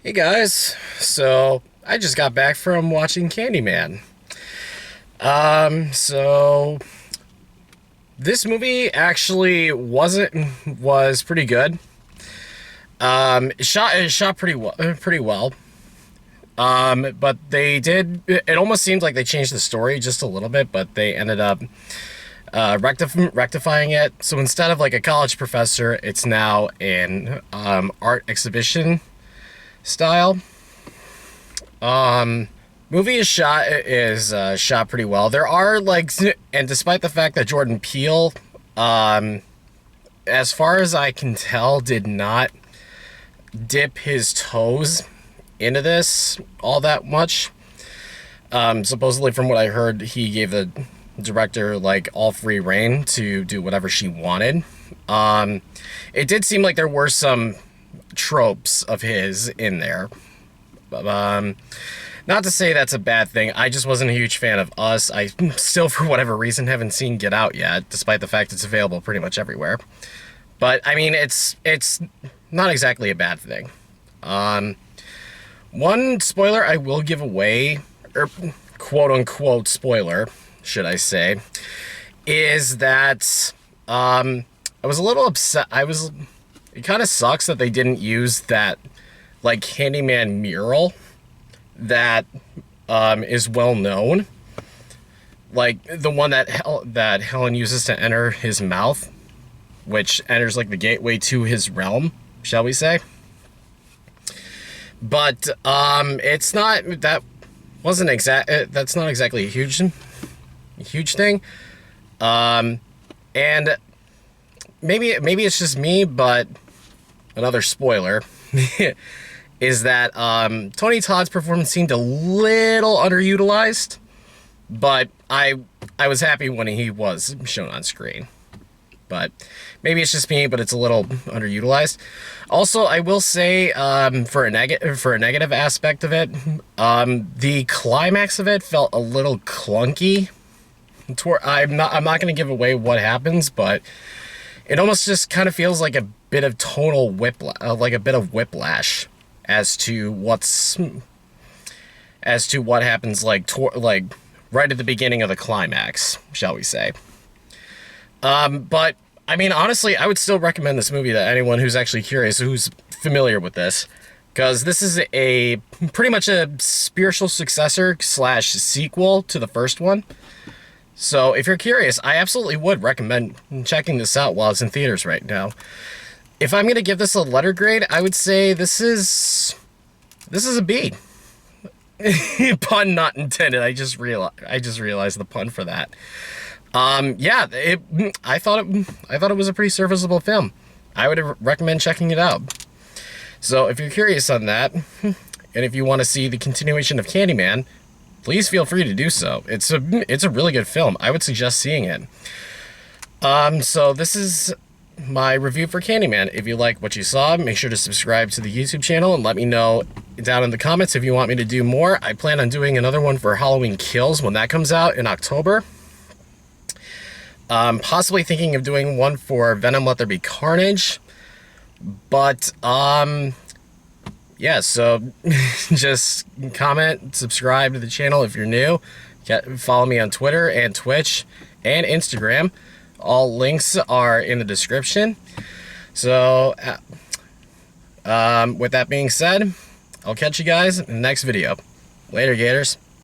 Hey guys, so I just got back from watching Candyman. So this movie actually was pretty good. It shot pretty well. But it almost seemed like they changed the story just a little bit, but they ended up rectifying it. So instead of like a college professor, it's now an art exhibition style. Movie is shot pretty well. There are like, and despite the fact that Jordan Peele, as far as I can tell, did not dip his toes into this all that much. Supposedly, from what I heard, he gave the director like all free reign to do whatever she wanted. It did seem like there were some tropes of his in there. Not to say that's a bad thing. I just wasn't a huge fan of Us. I still, for whatever reason, haven't seen Get Out yet, despite the fact it's available pretty much everywhere. But I mean, it's not exactly a bad thing. One spoiler I will give away, or quote unquote spoiler, should I say, is that I was a little upset. It kind of sucks that they didn't use that like Candyman mural that is well known, like the one that Helen uses to enter his mouth, which enters like the gateway to his realm, shall we say. But it's not that wasn't exact. That's not exactly a huge thing. And maybe it's just me, but another spoiler is that Tony Todd's performance seemed a little underutilized, but I was happy when he was shown on screen. But maybe it's just me, but it's a little underutilized. Also, I will say, for a negative aspect of it, the climax of it felt a little clunky. I'm not going to give away what happens, but it almost just kind of feels like a bit of tonal whiplash as to what happens like right at the beginning of the climax, shall we say. But I mean, honestly, I would still recommend this movie to anyone who's actually curious, who's familiar with this, because this is a pretty much a spiritual successor slash sequel to the first one. So if you're curious, I absolutely would recommend checking this out while it's in theaters right now. If I'm gonna give this a letter grade, I would say this is a B. Pun not intended. I just realized the pun for that. Yeah, I thought it was a pretty serviceable film. I would recommend checking it out. So if you're curious on that, and if you want to see the continuation of Candyman, please feel free to do so. It's a really good film. I would suggest seeing it. So this is my review for Candyman. If you like what you saw, make sure to subscribe to the YouTube channel and let me know down in the comments if you want me to do more. I plan on doing another one for Halloween Kills when that comes out in October. Possibly thinking of doing one for Venom Let There Be Carnage. But, yeah, so just comment, subscribe to the channel if you're new. Follow me on Twitter and Twitch and Instagram. All links are in the description. So, with that being said, I'll catch you guys in the next video. Later, Gators.